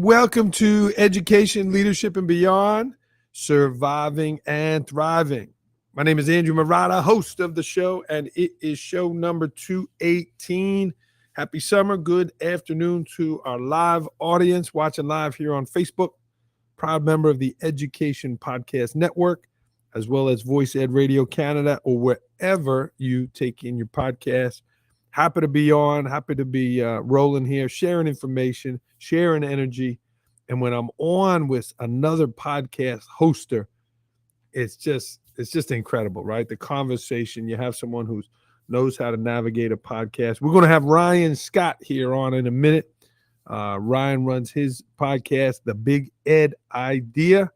welcome to Education, Leadership, and Beyond, Surviving and Thriving. My name is Andrew Murata, host of the show, and it is show number 218. Happy summer. Good afternoon to our live audience watching live here on Facebook. Proud member of the Education Podcast Network, as well as Voice Ed Radio Canada, or wherever you take in your podcast. Happy to be on, happy to be rolling here, sharing information, sharing energy. And when I'm on with another podcast hoster, it's just incredible, right? The conversation, you have someone who knows how to navigate a podcast. We're going to have Ryan Scott here on in a minute. Ryan runs his podcast, The BigEDidea.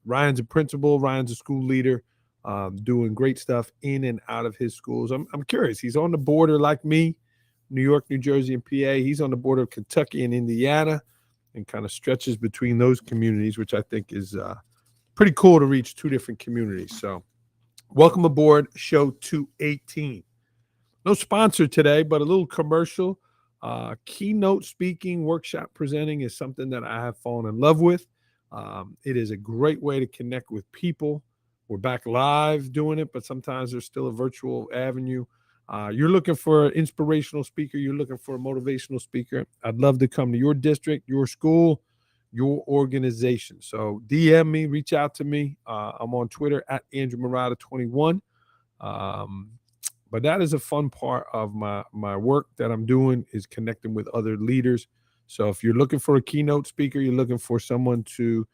Ryan's a principal, Ryan's a school leader. Doing great stuff in and out of his schools. I'm curious. He's on the border like me, New York, New Jersey, and PA. He's on the border of Kentucky and Indiana and kind of stretches between those communities, which I think is pretty cool to reach two different communities. So welcome aboard show 218. No sponsor today, but a little commercial. Keynote speaking, workshop presenting is something that I have fallen in love with. It is a great way to connect with people. We're back live doing it, but sometimes there's still a virtual avenue. You're looking for an inspirational speaker. You're looking for a motivational speaker. I'd love to come to your district, your school, your organization. So DM me, reach out to me. I'm on Twitter at Andrew Murata21. But that is a fun part of my work that I'm doing, is connecting with other leaders. So if you're looking for a keynote speaker, you're looking for someone to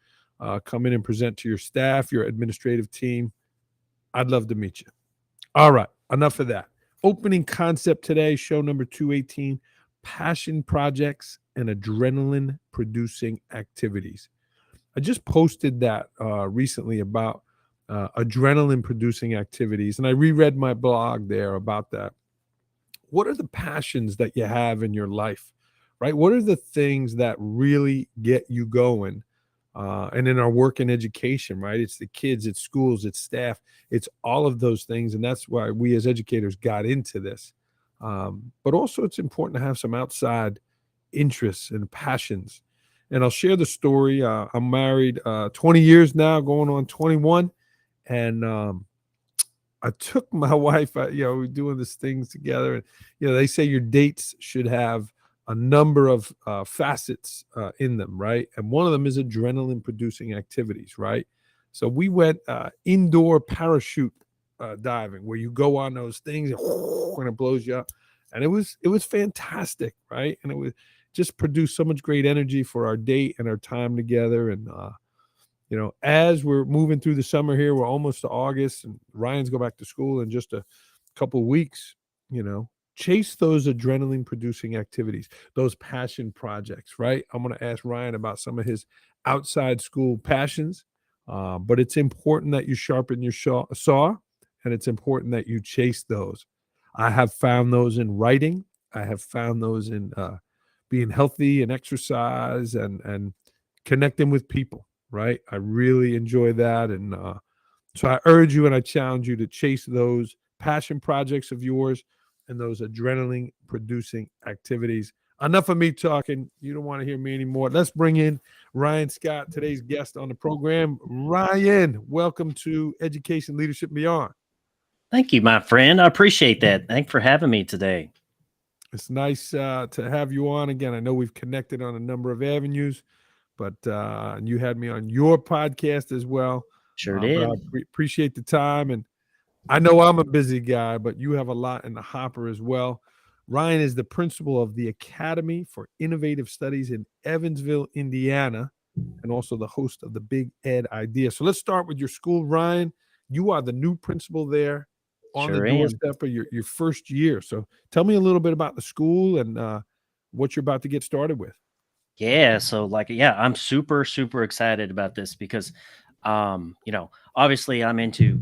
come in and present to your staff, your administrative team, I'd love to meet you. All right, enough of that. Opening concept today, show number 218, passion projects and adrenaline-producing activities. I just posted that recently about adrenaline-producing activities, and I reread my blog there about that. What are the passions that you have in your life, right? What are the things that really get you going? And in our work in education, right? It's the kids, it's schools, it's staff, it's all of those things. And that's why we as educators got into this. But also it's important to have some outside interests and passions. And I'll share the story. I'm married 20 years now, going on 21. And I took my wife, we're doing these things together. And, they say your dates should have a number of facets in them, right? And one of them is adrenaline producing activities, right? So we went indoor parachute diving, where you go on those things and it blows you up. And it was fantastic, right? And it was just produced so much great energy for our date and our time together. And, as we're moving through the summer here, we're almost to August, and Ryan's go back to school in just a couple of weeks, chase those adrenaline producing activities, those passion projects, right? I'm going to ask Ryan about some of his outside school passions, but it's important that you sharpen your saw, and it's important that you chase those. I have found those in writing. I have found those in being healthy and exercise and connecting with people, right? I really enjoy that. And so I urge you and I challenge you to chase those passion projects of yours and those adrenaline producing activities. Enough of me talking. You don't want to hear me anymore. Let's bring in Ryan Scott, today's guest on the program. Ryan, welcome to Education, Leadership, and Beyond. Thank you, my friend. I appreciate that. Thanks for having me today. It's nice to have you on again. I know we've connected on a number of avenues, but you had me on your podcast as well. Sure did. But I appreciate the time, and I know I'm a busy guy, but you have a lot in the hopper as well. Ryan is the principal of the Academy for Innovative Studies in Evansville, Indiana, and also the host of the BigEDidea. So let's start with your school, Ryan. You are the new principal there on the doorstep of your first year. So tell me a little bit about the school and what you're about to get started with. Yeah. So I'm super, super excited about this because, obviously I'm into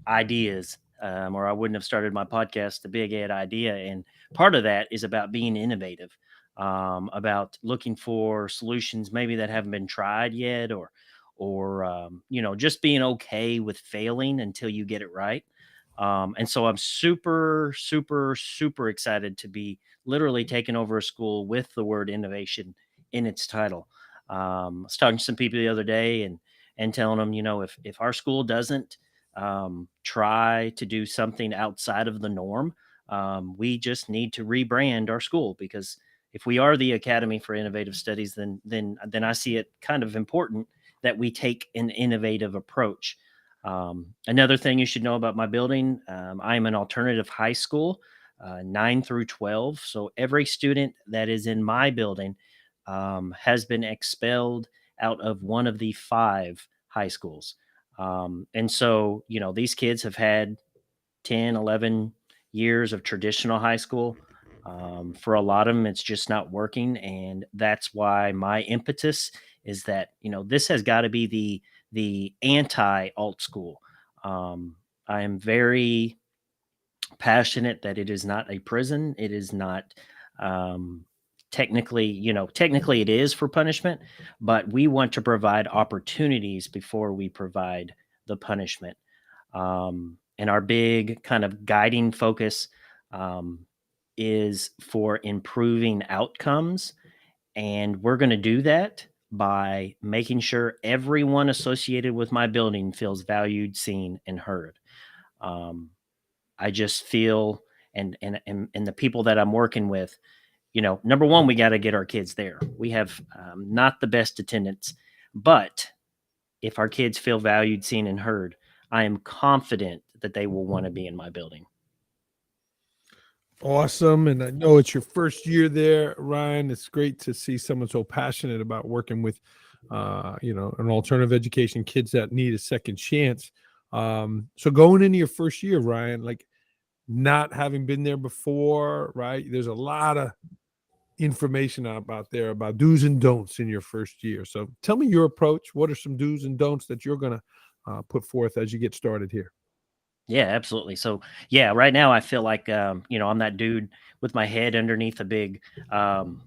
ideas, or I wouldn't have started my podcast, The BigEDidea. And part of that is about being innovative, about looking for solutions maybe that haven't been tried yet, or just being okay with failing until you get it right. And so I'm super, super, super excited to be literally taking over a school with the word innovation in its title. I was talking to some people the other day and telling them, if our school doesn't try to do something outside of the norm, we just need to rebrand our school, because if we are the Academy for Innovative Studies, then I see it kind of important that we take an innovative approach. Another thing you should know about my building, I am an alternative high school, 9 through 12. So every student that is in my building has been expelled out of one of the five high schools. And so, these kids have had 10, 11 years of traditional high school. For a lot of them, it's just not working. And that's why my impetus is that, this has got to be the anti alt school. I am very passionate that it is not a prison. It is not technically it is for punishment, but we want to provide opportunities before we provide the punishment. And our big kind of guiding focus um, is for improving outcomes. And we're going to do that by making sure everyone associated with my building feels valued, seen, and heard. Um, I just feel, and the people that I'm working with, number one, we got to get our kids there. We have not the best attendance, but if our kids feel valued, seen, and heard, I am confident that they will want to be in my building. Awesome. And I know it's your first year there, Ryan. It's great to see someone so passionate about working with, an alternative education, kids that need a second chance. So going into your first year, Ryan, like not having been there before, right? There's a lot of information out there about do's and don'ts in your first year. So tell me your approach. What are some do's and don'ts that you're going to put forth as you get started here? Yeah, absolutely. So, yeah, right now I feel like, I'm that dude with my head underneath a big um,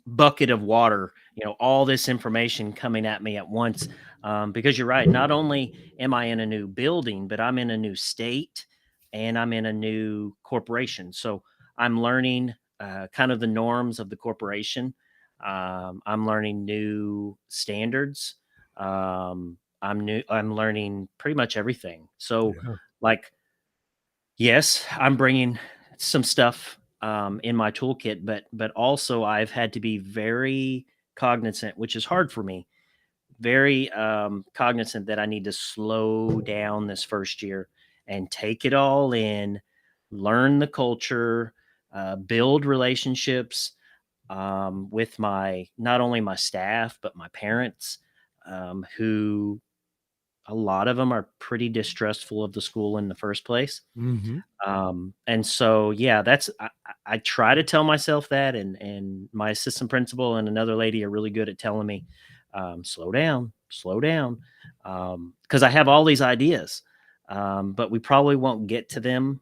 bucket of water, all this information coming at me at once. Because you're right, not only am I in a new building, but I'm in a new state and I'm in a new corporation. So I'm learning kind of the norms of the corporation. I'm learning new standards. I'm learning pretty much everything. So, Yeah. like, yes, I'm bringing some stuff in my toolkit, but also I've had to be very cognizant, which is hard for me. Very cognizant that I need to slow down this first year and take it all in, learn the culture, build relationships with my not only my staff but my parents, who a lot of them are pretty distrustful of the school in the first place. Hmm. And so, yeah, I try to tell myself that, and my assistant principal and another lady are really good at telling me, slow down, because I have all these ideas, but we probably won't get to them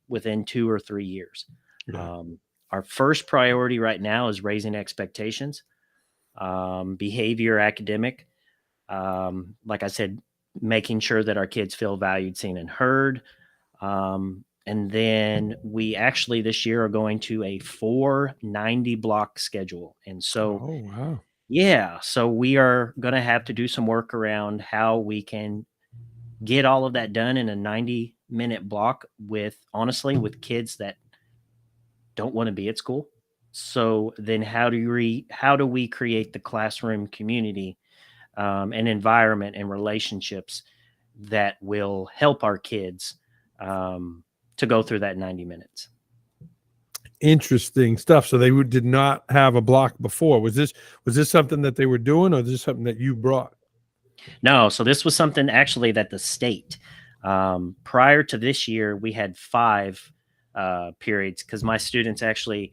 within 2 or 3 years. Yeah. Um, our first priority right now is raising expectations, behavior, academic. Like I said, making sure that our kids feel valued, seen, and heard. And then we actually this year are going to a 490 block schedule. And so, Oh, wow. yeah, so we are going to have to do some work around how we can get all of that done in a 90-minute block with, honestly, with kids that don't want to be at school. So then how do we create the classroom community, and environment and relationships that will help our kids um, to go through that 90 minutes. Interesting stuff. So they did not have a block before. Was this something that they were doing, or is this something that you brought? No, so this was something actually that the state, prior to this year, we had five periods, because my students actually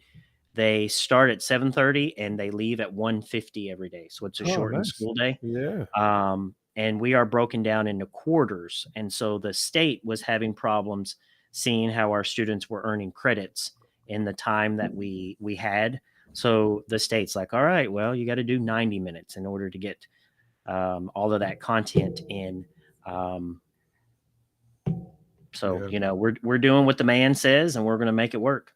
they start at 7:30 and they leave at 1:50 every day. So it's a Oh, shortened nice. school day. Yeah. And we are broken down into quarters. And so the state was having problems seeing how our students were earning credits in the time that we had. So the state's like, all right, well, you got to do 90 minutes in order to get all of that content in. Um, so Yeah. we're doing what the man says, and we're going to make it work.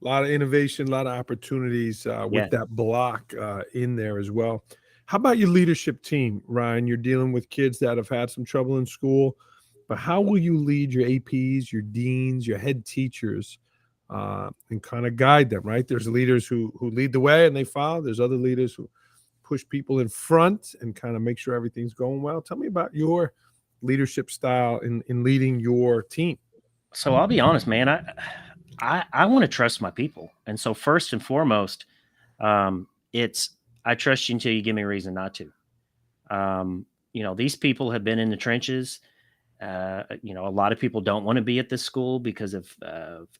A lot of innovation, a lot of opportunities with Yeah. that block in there as well. How about your leadership team, Ryan? You're dealing with kids that have had some trouble in school, but how will you lead your APs, your deans, your head teachers, and kind of guide them? Right? There's leaders who lead the way and they follow. There's other leaders who push people in front and kind of make sure everything's going well. Tell me about your leadership style in leading your team. So I'll be honest, man. I want to trust my people, and so first and foremost, it's I trust you until you give me a reason not to. These people have been in the trenches. A lot of people don't want to be at this school because of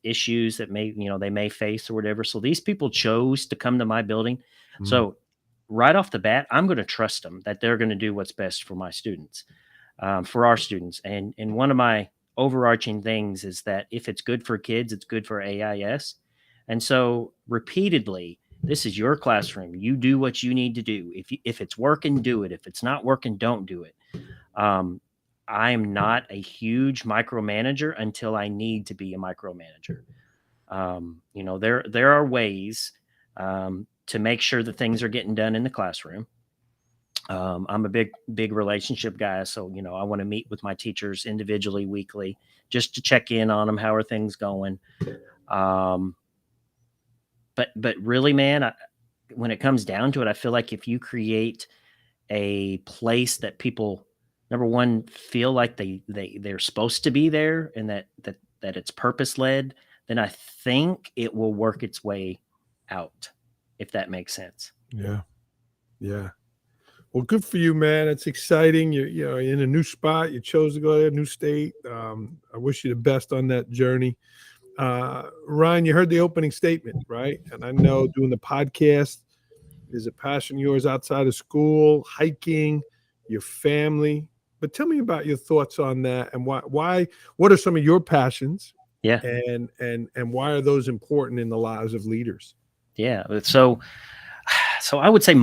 issues that they may face or whatever. So these people chose to come to my building. Mm, So right off the bat, I'm going to trust them that they're going to do what's best for my students, for our students. And one of my overarching things is that if it's good for kids, it's good for AIS. And so repeatedly, this is your classroom. You do what you need to do. If it's working, do it. If it's not working, don't do it. Um, I'm not a huge micromanager until I need to be a micromanager. There are ways to make sure that things are getting done in the classroom. I'm a big relationship guy, so I want to meet with my teachers individually weekly just to check in on them. How are things going? Um, but really, man, when it comes down to it, I feel like if you create a place that people, number one, feel like they're supposed to be there, and that it's purpose led, then I think it will work its way out, if that makes sense. yeah, yeah. Well, good for you, man. It's exciting. You're in a new spot. You chose to go to a new state. I wish you the best on that journey. Ryan, you heard the opening statement, right? And I know doing the podcast is a passion of yours outside of school, hiking, your family. But tell me about your thoughts on that and why what are some of your passions Yeah, and why are those important in the lives of leaders? yeah. So I would say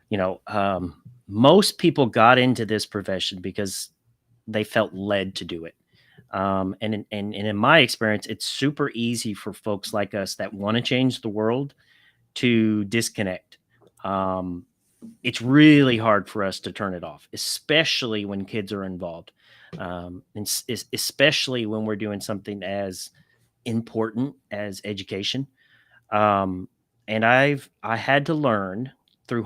you know, um, most people got into this profession because they felt led to do it. And in my experience, it's super easy for folks like us that want to change the world to disconnect. Um, it's really hard for us to turn it off, especially when kids are involved, especially when we're doing something as important as education. Um, and I had to learn through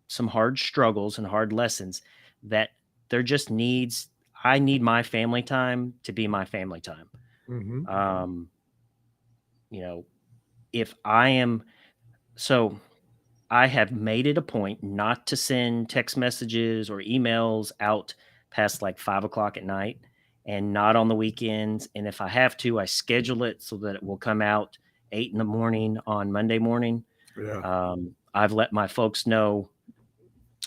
some hard struggles and hard lessons that there just needs I need my family time to be my family time. Hmm. Um, you know, if I am so I have made it a point not to send text messages or emails out past like 5 o'clock at night and not on the weekends. And if I have to, I schedule it so that it will come out 8 in the morning on Monday morning. Yeah. I've let my folks know,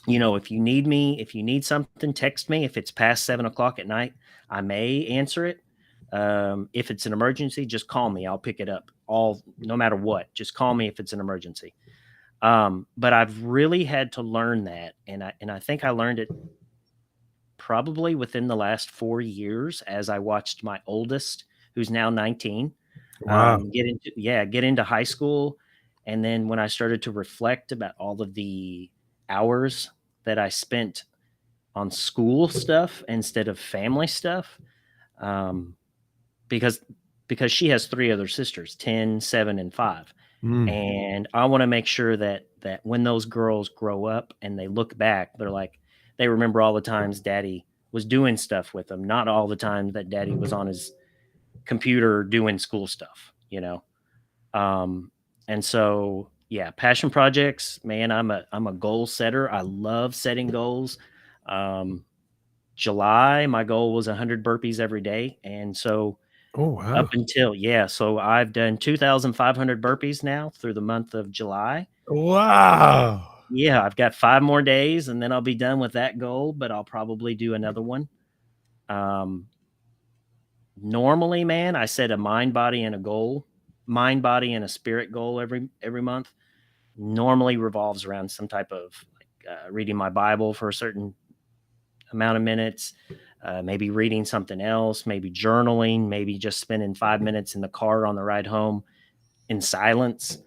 if you need me, if you need something, text me. If it's past 7 o'clock at night, I may answer it. If it's an emergency, just call me. I'll pick it up no matter what. Just call me if it's an emergency. But I've really had to learn that, and I think I learned it probably within the last 4 years as I watched my oldest, who's now 19, Wow. get into high school, and then when I started to reflect about all of the hours that I spent on school stuff instead of family stuff, um, because she has three other sisters, 10, 7, and 5. Mm. And I want to make sure that when those girls grow up and they look back, they remember all the times daddy was doing stuff with them, not all the times that daddy was on his computer doing school stuff. Um, and so, yeah, passion projects, man, I'm a goal setter. I love setting goals. Um, July, my goal was 100 burpees every day. And so Oh up wow. until, yeah, so I've done 2,500 burpees now through the month of July. Wow. Yeah, I've got 5 more days and then I'll be done with that goal, but I'll probably do another one. Um, Normally, man, I set a mind, body, and a spirit goal every month. Normally revolves around some type of like reading my Bible for a certain amount of minutes, maybe reading something else, maybe journaling, maybe just spending 5 minutes in the car on the ride home in silence.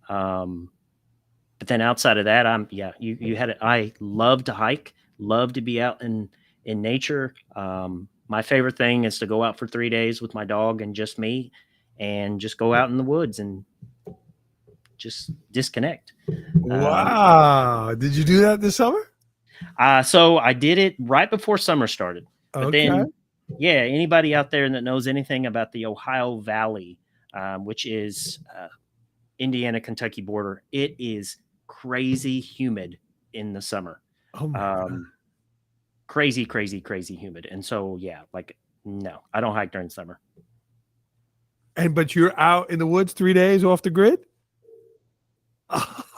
But then outside of that, you had it. I love to hike, love to be out in nature. My favorite thing is to go out for 3 days with my dog and just me, and just go out in the woods and just disconnect. Wow. Did you do that this summer? So I did it right before summer started. But Okay. then, yeah, anybody out there that knows anything about the Ohio Valley, which is Indiana Kentucky border, it is crazy humid in the summer. Oh my God. Crazy, crazy, crazy humid. And so, yeah, like, no, I don't hike during summer. But you're out in the woods 3 days off the grid?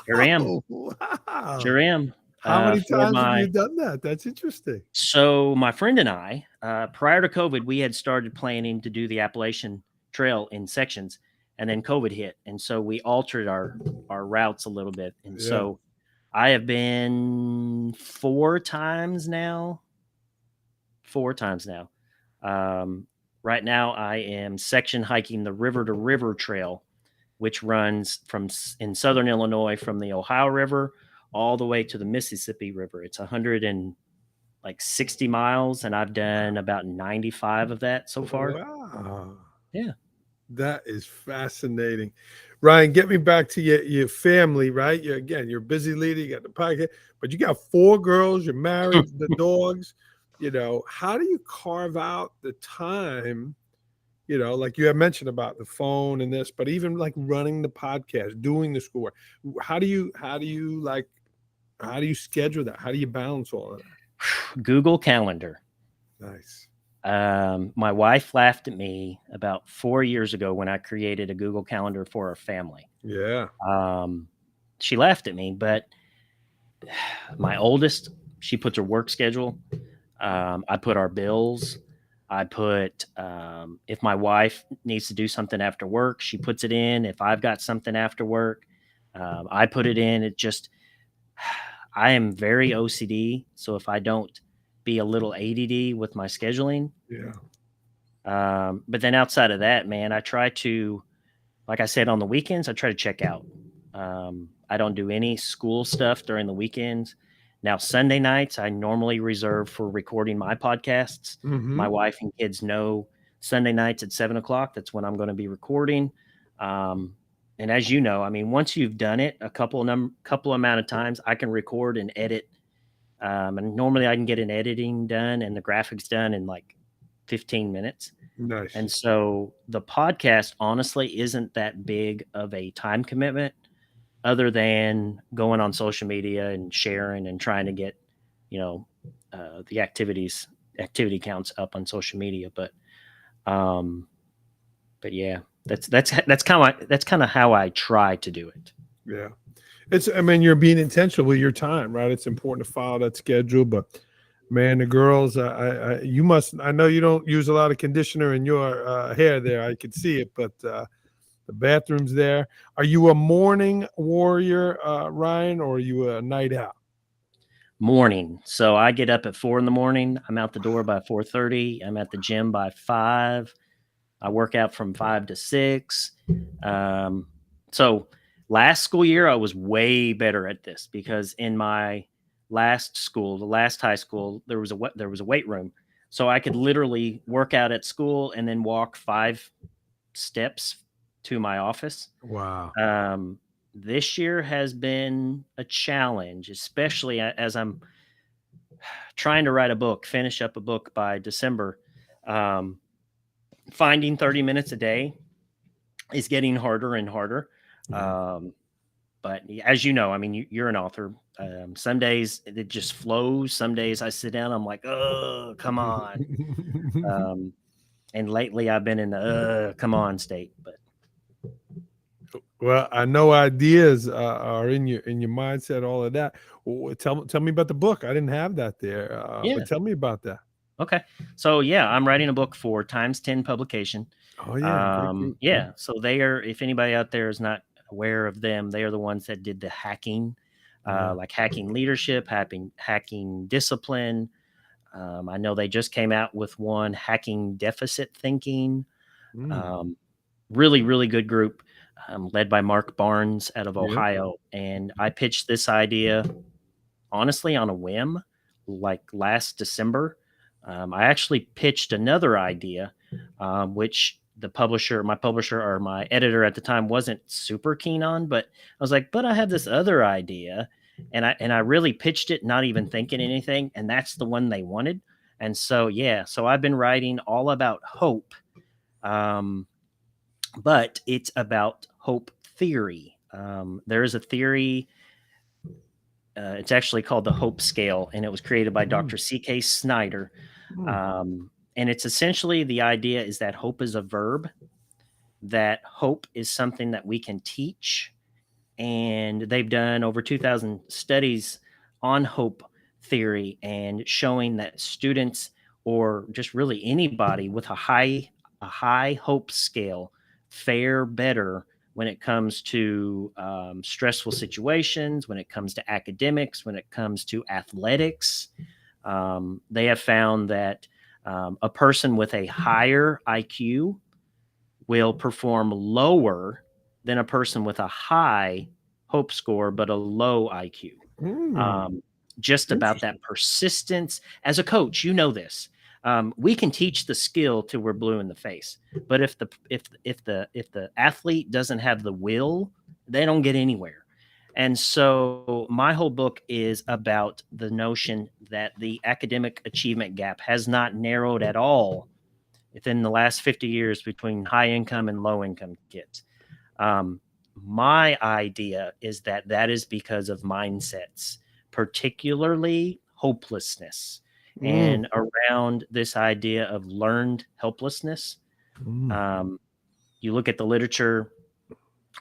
Sure am. Oh, wow. Sure am. How many For times have you done that? That's interesting. So my friend and I, prior to COVID, we had started planning to do the Appalachian Trail in sections, and then COVID hit, and so we altered our routes a little bit. And so I have been 4 times now. Right now, I am section hiking the River to River Trail, which runs in southern Illinois from the Ohio River all the way to the Mississippi River. It's 160 miles, and I've done about 95 of that so far. Wow. Yeah. That is fascinating. Ryan, get me back to your family, right? You're a busy leader, you got the podcast, but you got 4 girls, you're married, the dogs. How do you carve out the time, like you had mentioned about the phone and this, but even like running the podcast, doing the schoolwork? How do you schedule that? How do you balance all of that? Google Calendar. Nice. My wife laughed at me about 4 years ago when I created a Google Calendar for our family. Yeah. She laughed at me, but my oldest, she puts her work schedule. I put our bills. I put, if my wife needs to do something after work, she puts it in. If I've got something after work, I put it in. I am very OCD. So if I don't be a little ADD with my scheduling. Yeah. But then outside of that, man, I try to, like I said, on the weekends, I try to check out. I don't do any school stuff during the weekends. Now, Sunday nights, I normally reserve for recording my podcasts. Mm-hmm. My wife and kids know Sunday nights at 7:00. That's when I'm going to be recording. And as you know, I mean, once you've done it a couple amount of times, I can record and edit. And normally I can get an editing done and the graphics done in like 15 minutes. Nice. And so the podcast honestly isn't that big of a time commitment, other than going on social media and sharing and trying to get, the activity counts up on social media. But yeah, that's kind of how I try to do it. Yeah. You're being intentional with your time, right? It's important to follow that schedule, but man, the girls, I know you don't use a lot of conditioner in your hair there. I could see it, but the bathroom's there. Are you a morning warrior, Ryan, or are you a night out? Morning. So I get up at 4 a.m. I'm out the door by 4:30. I'm at the gym by 5. I work out from 5 to 6. So last school year, I was way better at this because in my last high school, there was a weight room. So I could literally work out at school and then walk 5 steps to my office. Wow. This year has been a challenge, especially as I'm trying to finish up a book by December. Finding 30 minutes a day is getting harder and harder. But as you know, I mean, you're an author. Some days it just flows. Some days I sit down, I'm like, oh, come on. And lately I've been in the come on state. But well, I know ideas are in your mindset, all of that. Tell me about the book. I didn't have that there. But tell me about that. Okay. So yeah, I'm writing a book for Times 10 publication. Oh yeah. Yeah. So if anybody out there is not aware of them, they are the ones that did the hacking, like hacking leadership, hacking discipline. I know they just came out with one, Hacking Deficit Thinking. Mm. Um, really, really good group, led by Mark Barnes out of Yeah. Ohio. And I pitched this idea honestly on a whim, like last December. I actually pitched another idea, which my publisher or my editor at the time wasn't super keen on, but I was like, but I have this other idea. And I really pitched it, not even thinking anything. And that's the one they wanted. And so, yeah, so I've been writing all about hope. Um, but it's about hope theory. There is a theory. It's actually called the Hope Scale, and it was created by Mm. Dr. C.K. Snyder. Mm. And it's essentially, the idea is that hope is a verb, that hope is something that we can teach. And they've done over 2,000 studies on hope theory and showing that students, or just really anybody with a high hope scale, fare better when it comes to stressful situations, when it comes to academics, when it comes to athletics. They have found that a person with a higher IQ will perform lower than a person with a high hope score but a low IQ. Mm. Um, just about Interesting. that persistence. As a coach, you know this. We can teach the skill till we're blue in the face, but if the athlete doesn't have the will, they don't get anywhere. And so my whole book is about the notion that the academic achievement gap has not narrowed at all within the last 50 years between high income and low income kids. Um, my idea is that that is because of mindsets, particularly hopelessness, Mm. and around this idea of learned helplessness. Mm. Um, you look at the literature,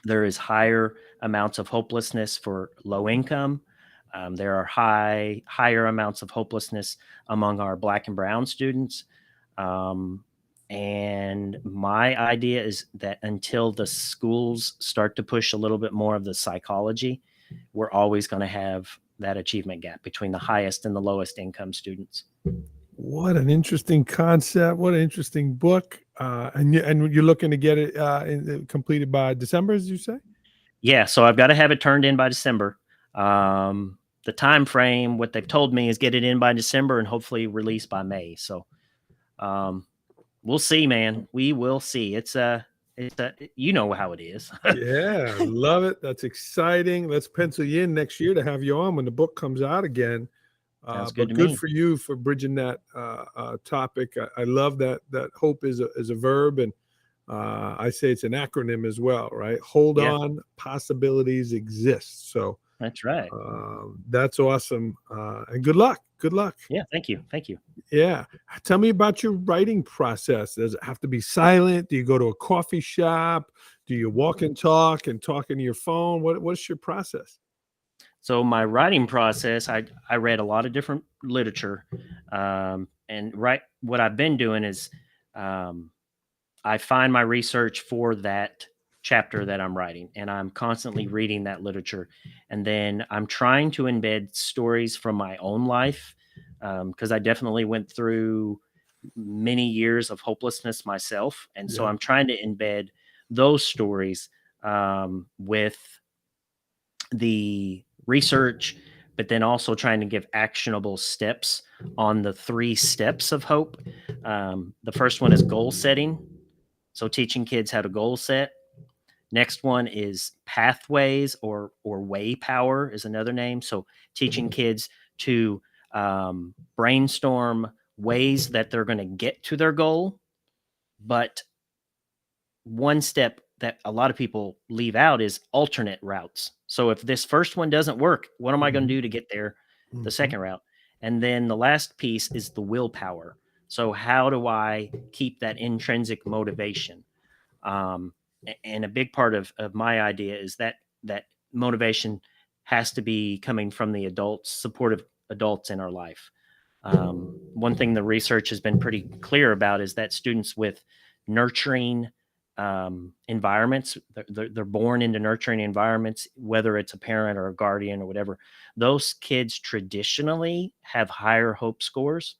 there is higher amounts of hopelessness for low income. There are higher amounts of hopelessness among our Black and brown students. Um, and my idea is that until the schools start to push a little bit more of the psychology, we're always going to have that achievement gap between the highest and the lowest income students. What an interesting concept. What an interesting book. And you're looking to get it completed by December, as you say? Yeah, so I've got to have it turned in by December. The time frame, what they've told me, is get it in by December and hopefully release by May. So um, we'll see, man. We will see. It's you know how it is. Yeah, love it. That's exciting. Let's pencil you in next year to have you on when the book comes out again. Sounds good But to good me. for you for bridging that topic. I love that hope is a verb, and I say it's an acronym as well, right? Hold Yeah, on, possibilities exist. So that's right. that's awesome. And good luck. Good luck. Yeah, thank you. Thank you. Yeah. Tell me about your writing process. Does it have to be silent? Do you go to a coffee shop? Do you walk and talk into your phone? What's your process? So my writing process, I read a lot of different literature, and what I've been doing is um, I find my research for that chapter that I'm writing, and I'm constantly reading that literature, and then I'm trying to embed stories from my own life, because I definitely went through many years of hopelessness myself, and so Yeah. I'm trying to embed those stories with the research, but then also trying to give actionable steps on the 3 steps of hope. The first one is goal setting. So teaching kids how to goal set. Next one is pathways, or way power is another name. So teaching kids to brainstorm ways that they're going to get to their goal, but one step that a lot of people leave out is alternate routes. So if this first one doesn't work, what am I going to Mhm. do to get there the Mhm. second route? And then the last piece is the willpower. So how do I keep that intrinsic motivation? And a big part of my idea is that motivation has to be coming from the adults, supportive adults in our life. One thing the research has been pretty clear about is that students with nurturing environments, they're born into nurturing environments, whether it's a parent or a guardian or whatever, those kids traditionally have higher hope scores.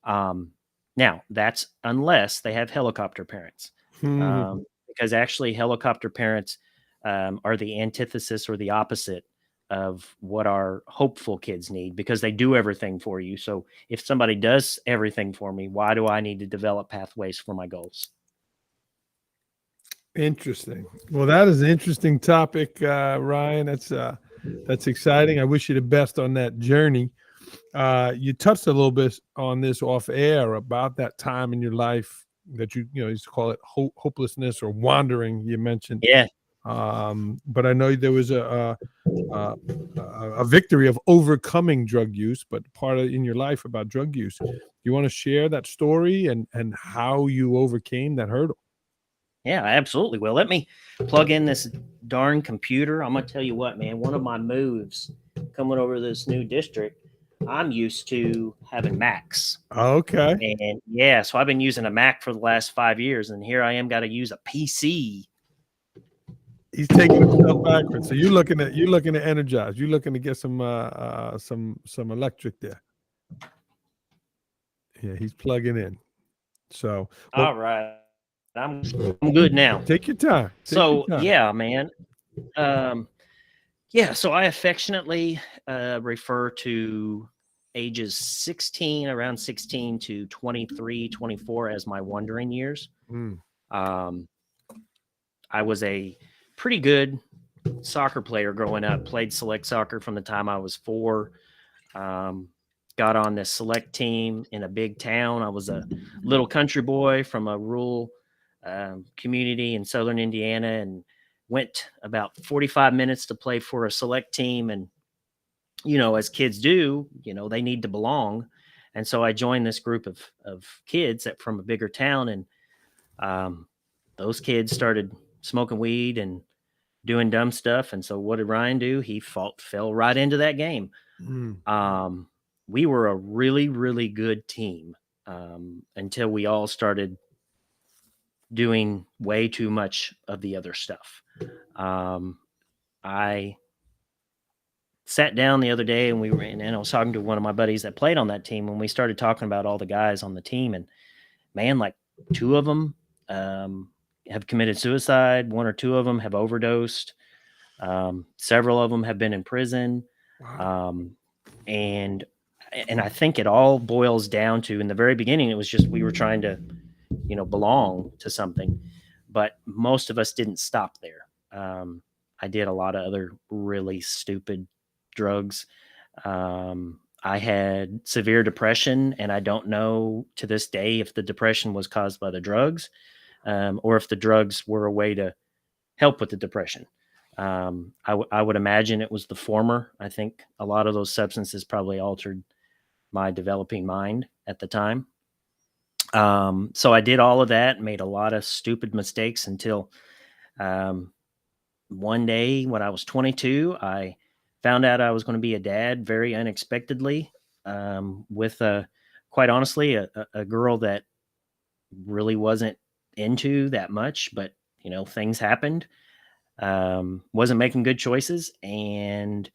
Now, that's unless they have helicopter parents, because actually helicopter parents are the antithesis or the opposite of what our hopeful kids need, because they do everything for you. So if somebody does everything for me, why do I need to develop pathways for my goals? Interesting. Well, that is an interesting topic, Ryan. That's exciting. I wish you the best on that journey. You touched a little bit on this off air about that time in your life that you used to call it hopelessness or wandering. You mentioned, Yeah. but I know there was a victory of overcoming drug use, but part of in your life about drug use. You want to share that story and how you overcame that hurdle? Yeah, I absolutely will. Let me plug in this darn computer. I'm gonna tell you what, man. One of my moves coming over to this new district, I'm used to having Macs. Okay. And yeah, so I've been using a Mac for the last 5 years, and here I am got to use a PC. He's taking himself backwards. So you're looking to energize. You're looking to get some electric there. Yeah, he's plugging in. So, well, All right, I'm good now. take your time. Take your So time. yeah, man. Um, yeah, so I affectionately refer to ages 16, around 16 to 23, 24 as my wandering years. Mm. Um, I was a pretty good soccer player growing up, played select soccer from the time I was 4. Um, got on this select team in a big town. I was a little country boy from a rural community in southern Indiana, and went about 45 minutes to play for a select team. And, as kids do, they need to belong. And so I joined this group of kids that from a bigger town. And those kids started smoking weed and doing dumb stuff. And so what did Ryan do? He fell right into that game. Mm. Um, we were a really, really good team until we all started doing way too much of the other stuff. I sat down the other day, and I was talking to one of my buddies that played on that team, and we started talking about all the guys on the team. And man, like 2 of them have committed suicide. 1 or 2 of them have overdosed. Several of them have been in prison. Wow. And I think it all boils down to, in the very beginning, it was just we were trying to, belong to something, but most of us didn't stop there. I did a lot of other really stupid drugs. I had severe depression, and I don't know to this day if the depression was caused by the drugs, or if the drugs were a way to help with the depression. I would imagine it was the former. I think a lot of those substances probably altered my developing mind at the time. So I did all of that, made a lot of stupid mistakes until um, one day when I was 22, I found out I was going to be a dad very unexpectedly, with quite honestly, a girl that really wasn't into that much, but things happened. Wasn't making good choices, and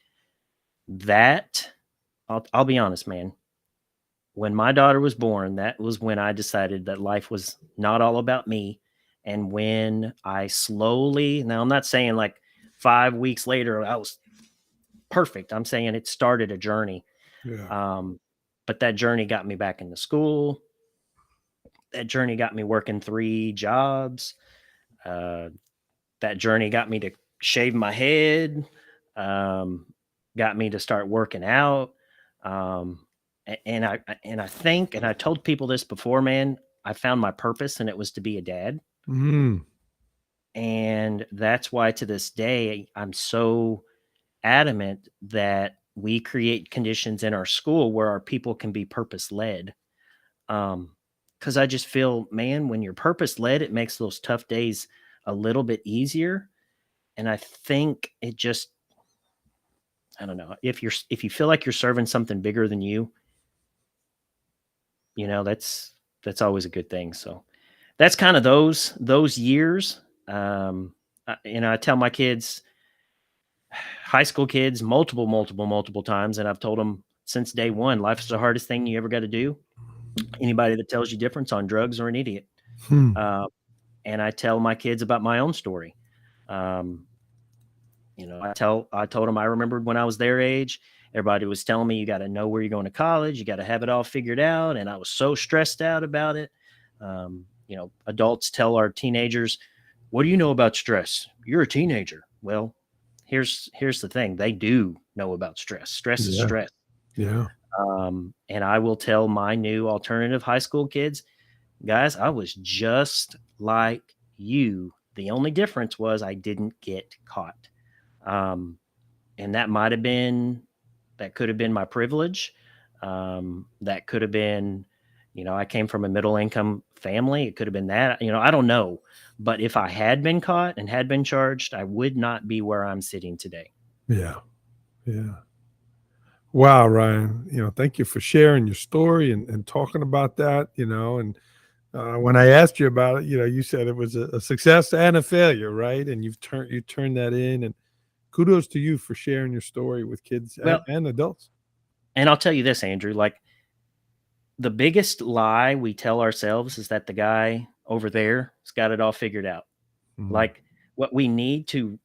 that I'll be honest, man. When my daughter was born, that was when I decided that life was not all about me. And when I slowly, now I'm not saying like 5 weeks later I was perfect. I'm saying it started a journey. Yeah. But that journey got me back into school. That journey got me working 3 jobs. Uh, that journey got me to shave my head. Um, got me to start working out. Um, and I think, and I told people this before, man, I found my purpose, and it was to be a dad. Mm. And that's why to this day I'm so adamant that we create conditions in our school where our people can be purpose led. Because I just feel, man, when you're purpose led, it makes those tough days a little bit easier. And I think it just, I don't know, if you feel like you're serving something bigger than you, that's always a good thing. So that's kind of those years. I tell my kids, high school kids, multiple times, and I've told them since day one, life is the hardest thing you ever got to do. Anybody that tells you difference on drugs are an idiot. Hmm. Uh, and I tell my kids about my own story. Um, I told them I remembered when I was their age, everybody was telling me you got to know where you're going to college, you got to have it all figured out, and I was so stressed out about it. Adults tell our teenagers, "What do you know about stress? You're a teenager." Well, here's the thing: they do know about stress. Stress is Yeah. stress. Yeah. And I will tell my new alternative high school kids, guys, I was just like you. The only difference was I didn't get caught. Um, and that could have been my privilege. That could have been, I came from a middle income family. It could have been that, I don't know. But if I had been caught and had been charged, I would not be where I'm sitting today. Yeah. Yeah. Wow, Ryan. Thank you for sharing your story and talking about that. And when I asked you about it, you said it was a success and a failure, right? And you turned that in. And kudos to you for sharing your story with kids and, Well, and adults. and I'll tell you this, Andrew, like the biggest lie we tell ourselves is that the guy over there has got it all figured out. Mm. Like what we need to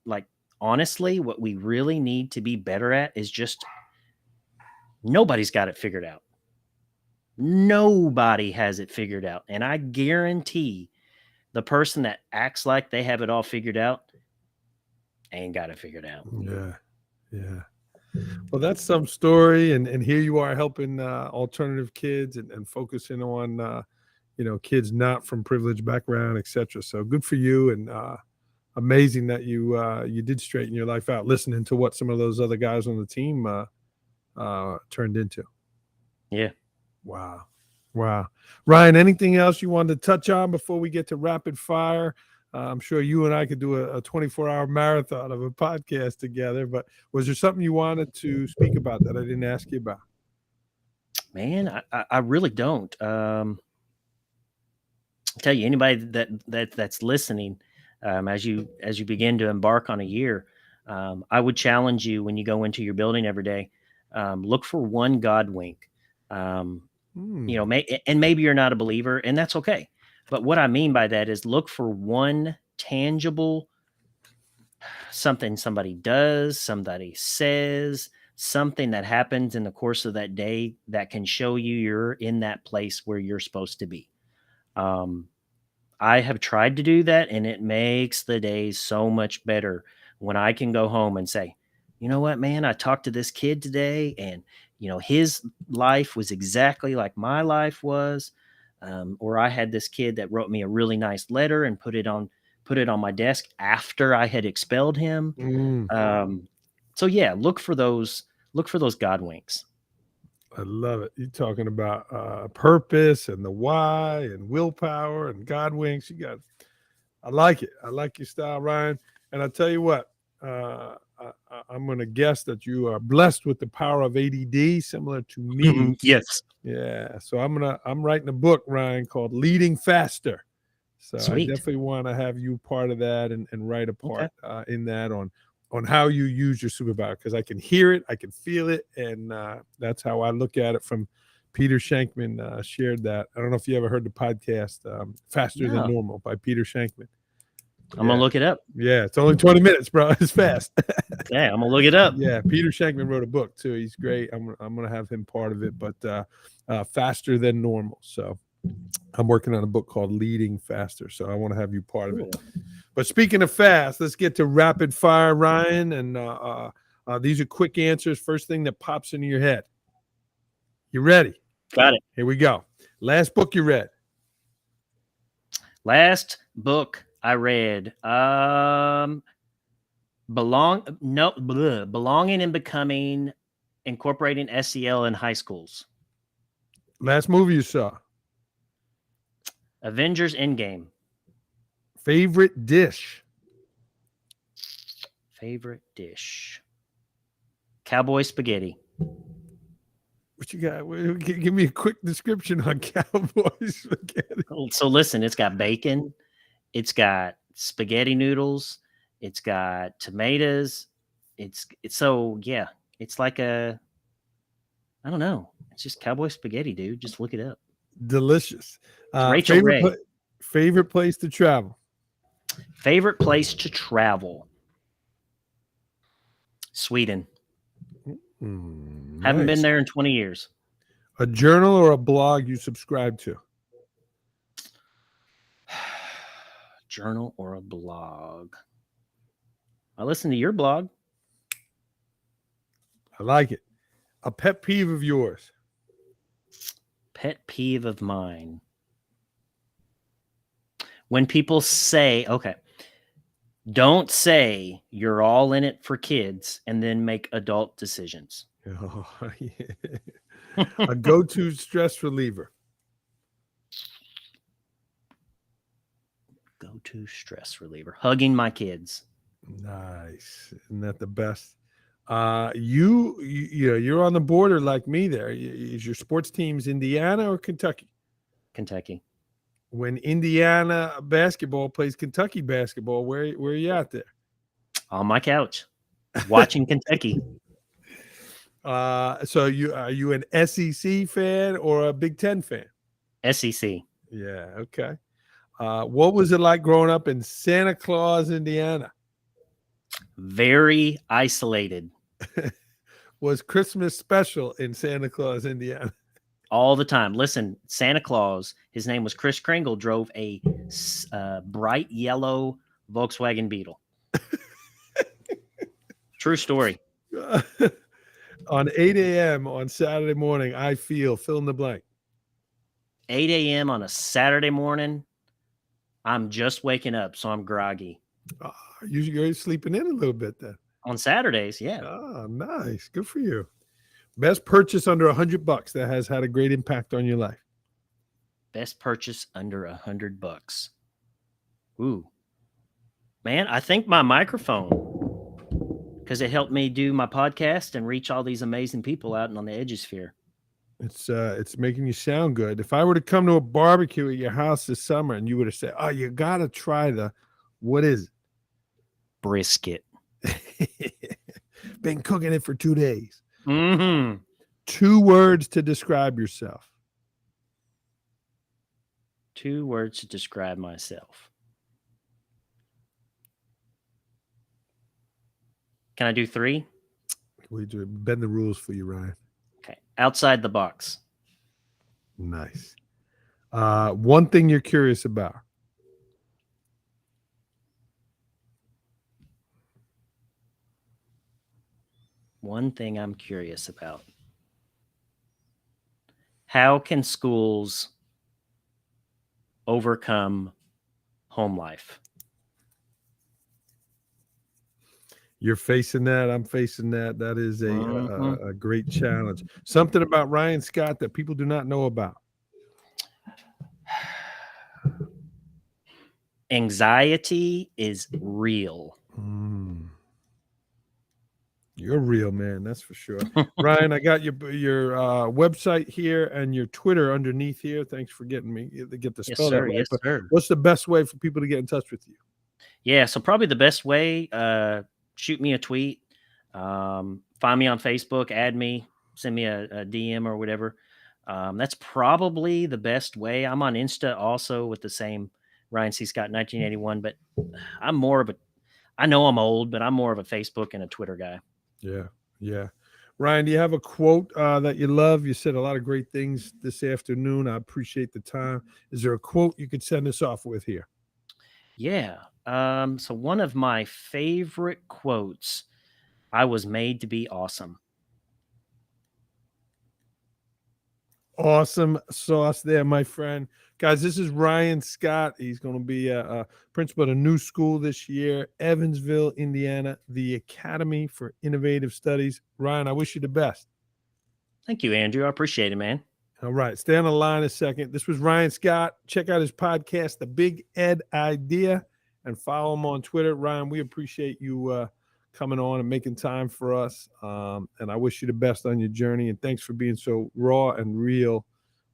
honestly, what we really need to be better at is just nobody's got it figured out. Nobody has it figured out. And I guarantee the person that acts like they have it all figured out ain't got it figured out. Yeah. Yeah. Well, that's some story, and here you are helping alternative kids and focusing on kids not from privileged background, etc. So good for you, and amazing that you did straighten your life out, listening to what some of those other guys on the team turned into. Yeah. Wow, wow, Ryan. Anything else you wanted to touch on before we get to rapid fire? I'm sure you and I could do a 24-hour marathon of a podcast together, but was there something you wanted to speak about that I didn't ask you about? Man, I really don't. Tell you, anybody that's listening, as you begin to embark on a year, I would challenge you when you go into your building every day, look for one God wink. Um, Hmm. and maybe you're not a believer, and that's okay. But what I mean by that is look for one tangible something somebody does, somebody says, something that happens in the course of that day that can show you you're in that place where you're supposed to be. Um, I have tried to do that, and it makes the days so much better when I can go home and say, you know what, man, I talked to this kid today, and his life was exactly like my life was. Or I had this kid that wrote me a really nice letter and put it on my desk after I had expelled him. Mm. So yeah, look for those God winks. I love it. You're talking about purpose and the why and willpower and God winks. I like it. I like your style, Ryan. And I'll tell you what, I'm going to guess that you are blessed with the power of ADD, similar to me. Yes. Yeah. So I'm writing a book, Ryan, called Leading Faster. So I Sweet. definitely want to have you part of that and write a Okay. part in that on how you use your superpower, because I can hear it, I can feel it, and that's how I look at it. From Peter Shankman shared that. I don't know if you ever heard the podcast Faster Than No, Normal by Peter Shankman. I'm gonna Yeah. look it up. Yeah, it's only 20 minutes, bro. It's fast. Yeah, I'm gonna look it up. Yeah, Peter Shankman wrote a book too. He's great. I'm gonna have him part of it, but Faster Than Normal. So I'm working on a book called Leading Faster. So I want to have you part of it. Cool. But speaking of fast, let's get to rapid fire, Ryan. And these are quick answers. First thing that pops into your head. You ready? Got it. Here we go. Last book you read. Last book I read. Belonging and Becoming, incorporating SEL in high schools. Last movie you saw. Avengers Endgame. Favorite dish. Favorite dish. Cowboy spaghetti. What you got? Give me a quick description on cowboy spaghetti. So listen, it's got bacon, it's got spaghetti noodles, it's got tomatoes. It's so yeah, it's like I don't know. It's just cowboy spaghetti, dude. Just look it up. Delicious. Rachel Ray. Favorite place to travel? Favorite place to travel? Sweden. Haven't been Nice. there in 20 years. A journal or a blog you subscribe to? Journal or a blog? I listen to your blog. I like it. A pet peeve of yours? Pet peeve of mine. When people say, okay, don't say you're all in it for kids and then make adult decisions. Oh, yeah. A go-to stress reliever? Go-to stress reliever. Hugging my kids. Nice. Isn't that the best? You're on the border like me there. Is your sports teams Indiana or Kentucky? Kentucky. When Indiana basketball plays Kentucky basketball, where are you at there? On my couch, watching Kentucky. So are you an SEC fan or a Big Ten fan? SEC. Yeah, okay. What was it like growing up in Santa Claus, Indiana? Very isolated. Was Christmas special in Santa Claus, Indiana? All the time. Listen, Santa Claus, his name was Chris Kringle, drove a bright yellow Volkswagen Beetle. True story. On 8 a.m. on Saturday morning, I feel, fill in the blank. 8 a.m. on a Saturday morning, I'm just waking up, so I'm groggy. You're sleeping in a little bit then. On Saturdays, yeah. Oh, nice. Good for you. Best purchase under $100 that has had a great impact on your life. Best purchase under $100. Ooh. Man, I think my microphone, because it helped me do my podcast and reach all these amazing people out on the Edgesphere. It's making you sound good. If I were to come to a barbecue at your house this summer and you would have said, "Oh, you got to try what is it?" Brisket. Been cooking it for 2 days. Mm-hmm. 2 words to describe yourself. 2 words to describe myself. Can I do 3? We bend the rules for you, Ryan. Okay. Outside the box. Nice. One thing you're curious about. One thing I'm curious about. How can schools overcome home life? You're facing that. I'm facing that. That is a great challenge. Something about Ryan Scott that people do not know about. Anxiety is real. You're real, man. That's for sure. Ryan, I got your website here and your Twitter underneath here. Thanks for getting me to get the spell that right. Yes, sir. What's the best way for people to get in touch with you? Yeah, so probably the best way, shoot me a tweet, find me on Facebook, add me, send me a DM or whatever. That's probably the best way. I'm on Insta also with the same Ryan C. Scott 1981, but I'm more of I know I'm old, but I'm more of a Facebook and a Twitter guy. Yeah. Ryan, do you have a quote that you love? You said a lot of great things this afternoon. I appreciate the time. Is there a quote you could send us off with here? Yeah. So one of my favorite quotes, I was made to be awesome. Awesome sauce there, my friend. Guys, this is Ryan Scott. He's going to be a principal at a new school this year, Evansville, Indiana, the Academy for Innovative Studies. Ryan, I wish you the best. Thank you, Andrew. I appreciate it, man. All right. Stay on the line a second. This was Ryan Scott. Check out his podcast, The Big Ed Idea, and follow him on Twitter. Ryan, we appreciate you coming on and making time for us. And I wish you the best on your journey. And thanks for being so raw and real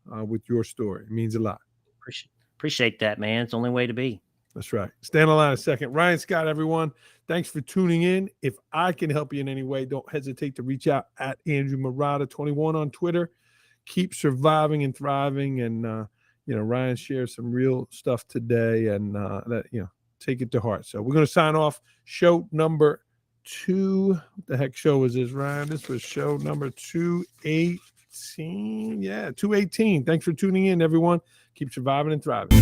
with your story. It means a lot. Appreciate that, man. It's the only way to be. That's right. Stay on the line a second. Ryan Scott, everyone. Thanks for tuning in. If I can help you in any way, don't hesitate to reach out at Andrew Murata 21 on Twitter. keep surviving and thriving. And, Ryan shares some real stuff today, and that, take it to heart. So we're going to sign off show number 2. What the heck show is this, Ryan? This was show number 218. Yeah, 218. Thanks for tuning in, everyone. Keep surviving and thriving.